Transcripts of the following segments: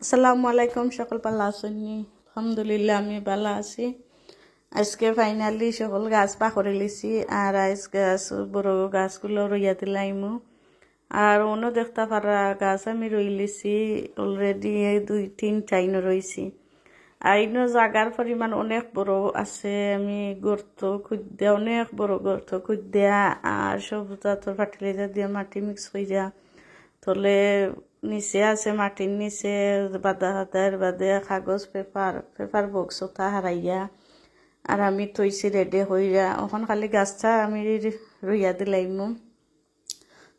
আসসালামু আলাইকুম, সকল ভালো আছেননি? আলহামদুলিল্লাহ আমি ভালো আছি। আজকে ফাইনালি সকল গাছ পাখরে লিছি আর আজ গাছ বড় গাছগুলো রইয়া দিলাইমু। আর অন্য দেখতে পারা গাছ আমি রই লিছি অলরেডি 2-3 রইছি। আর ইনো জাগার পরিমাণ অনেক বড় আছে। আমি গর্ত খুঁজতে অনেক বড় গর্ত খুঁজতে আর সব জাতর ফার্টিলাইজার দিয়ে মাটি মিক্স হইয়া তলে নিচে আছে মাটির নিচে বাদা হাতার বাদে কাগজ পেপার বক্স ওটা হারাইয়া আর আমি থইছি রেডি হইয়া ওখান খালি গাছটা আমি রইয়া দিলাইমু।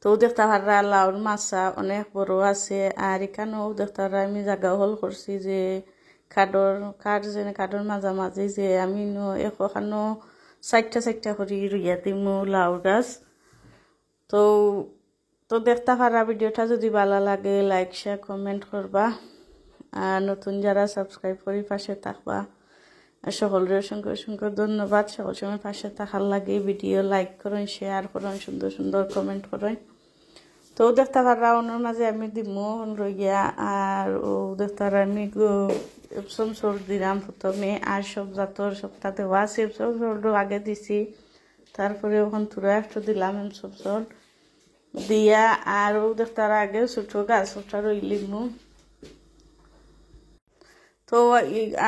তো দেখতে পারা লাউর মাছা অনেক বড় আছে। আর এখানেও দেখতে পারা আমি জায়গা হল করছি যে কাঠর মাঝামাঝি যে আমি এখানেও চারটা করে রইয়া দিমু লাউ গাছ। তো তো দেখতে পারা ভিডিওটা যদি ভালো লাগে লাইক শেয়ার কমেন্ট করবা আর নতুন যারা সাবস্ক্রাইব করি পাশে থাকবা। আর সকলের অসংখ্য ধন্যবাদ। সকল সময় পাশে থাকার লাগে ভিডিও লাইক করেন, শেয়ার করেন, সুন্দর সুন্দর কমেন্ট করেন। তো দেখতে পারা ওনার মাঝে আমি দিমু রইয়া আর ও দেখতে পারা আমি এপসম সর দিলাম প্রথমে আর সব জাতর সবটা দেওয়া আছে। এপসম সরও আগে দিছি, তারপরে ওখান তুরা একটু দিলাম এপসম সর দিয়া আরও দেখতার আগে ছোট গাছ ওটা রইলিমু। তো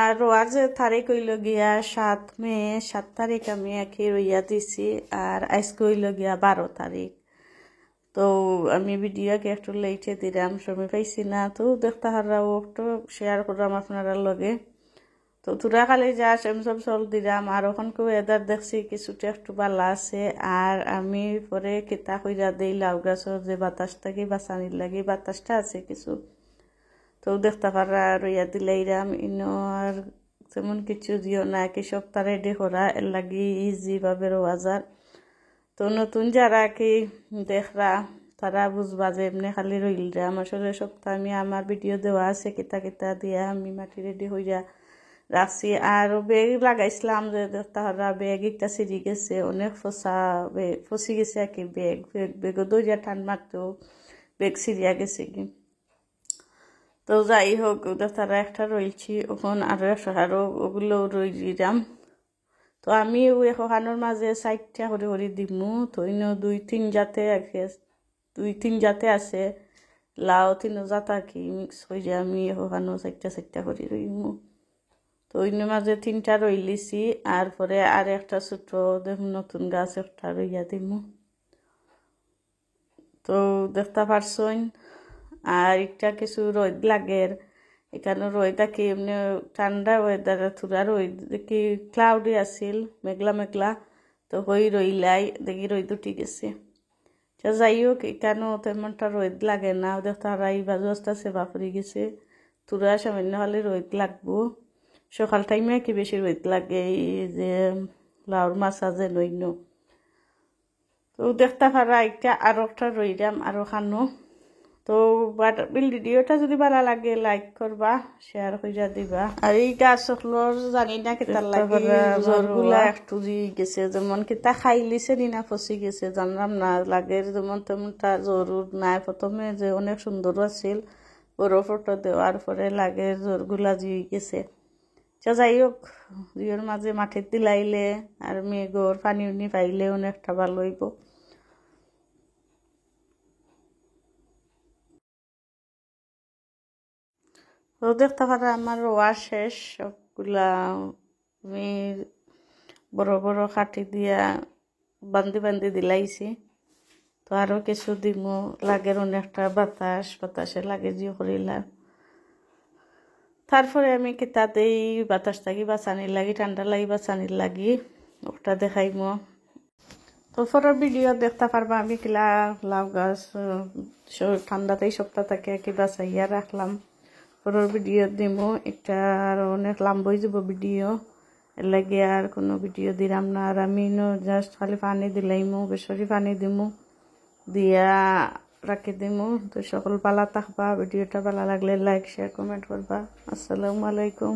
আরও আজ তারিখ হইল গিয়া 7 মে, 7 তারিখ আমি একে রইয়া দিছি আর আজকে হইল গিয়া 12 তারিখ। তো আমি ভিডিওকে একটু লেটে দিলাম, সময় পাইছি না। তো দেখতে হারাও একটু শেয়ার করলাম আপনারা লগে। তো তোরা খালি যা সব চল দিলাম আর ওখানকেও এদার দেখছি কিছুটা একটু ভালো আছে। আর আমি পরে কিতা কইরা দেই লাউ গাছর যে বাতাসটাকে বাঁচানির লাগে বাতাসটা আছে কিছু। তো দেখতে পারা রইয়া দিলাইরাম ইনো আর তেমন কিছু দিও না, কি সপ্তাহ রেডি করা এর লাগি ইজি ভাবে রোয়া যায়। তো নতুন যারা কি দেখরা তারা বুঝবা যে এমনি খালি রইলাম। আসলে সপ্তাহ আমি আমার ভিডিও দেওয়া আছে কিতা দিয়া আমি মাটি রেডি হইয়া রাখছি। আর বেগ লাগাইছিলাম যে তাহারা বেগ একটা ছিঁড়ি গেছে, অনেক ফসি গেছে আর কি বেগ দইয়া টান মারতেও বেগ ছিঁড়িয়া গেছে কি। তো যাই হোক তারা একটা রইছি ওখান আরো ওগুলো রই দিলাম। তো আমি ওখানোর মাঝে 4টা করে দিমু। তো ইনো 2-3 জাতে আছে লাউ 3 জাত আর কি মিক্স হয়ে যায়। আমি ওখানো 4টা করে রইমু। তো ওই মাঝে 3টা রইলিছি আর পরে আর একটা ছোট দেখুন নতুন গাছ একটা রইয়া দিমু। তো দেখতে পারছইন আর একটা কিছু রোদ লাগের এখানে রোদ দেখি এমনি ঠান্ডা ওয়েদার থুরা রোদ দেখি ক্লাউডি আসিল মেঘলা। তো হই রইলাই দেখি রোদ উঠি গেছে। যাই হোক এখানেও তেমনটা রোদ লাগে না। দেখতে হারাই বাজু আস্তে আস্তে বাপরি গেছে তুরা সামান্য হলে রোদ লাগবো। সকাল টাইমে কি বেশি রোদ লাগে এই যে লাউর মাছা যে নইন। তো দেখতে পারা একটা আরো একটা রইলাম আরো খানো। তো ভিডিওটা যদি ভালো লাগে লাইক করবা, শেয়ার কইরা দিবা। আর এই গাছগুলোর জানি না কেতার লাগে জোরগুলা একটু গেছে, যেমন কিতা খাইলিছে না ফসি গেছে জানলাম না। লাগে যেমন তেমনটা জরুর নাই। প্রথমে যে অনেক সুন্দর আছিল বড় ফটো দেওয়ার পরে লাগে জোরগুলা গেছে। যাই হোক জিওর মাঝে মাটির দিলাইলে আর মেঘর পানি উনি পাইলে অনেকটা ভালো হইব। তো দেখতে পারা আমার রোয়া শেষ সবগুলা আমি বড় কাঠি দিয়া বান্দি দিলাইছি। তো আরো কিছু দিমু লাগের অনেকটা বাতাসে লাগে জিও করিলাম। তারপরে আমি কিতাতেই বাতাসটাকে বাঁচানির লাগি ঠান্ডা লাগি বাঁচানির লাগি ওটা দেখাইমো। তো পরের ভিডিও দেখতে পারবা আমি কিলা লাউ গাছ ঠান্ডাতেই সপ্তাহ থেকে কি বাঁচাইয়া রাখলাম। পরের ভিডিও দিমু একটা আর অনেক লম্বা হয়ে যাব ভিডিও, এর লাগে আর কোনো ভিডিও দিলাম না। আর আমি জাস্ট খালি পানি দিলাইমু, বেসরি পানি দিমু দিয়া রাখি দিমু। তো সকল ভালো থাকবা। ভিডিওটা ভালো লাগলে লাইক শেয়ার কমেন্ট করবা। আসসালামু আলাইকুম।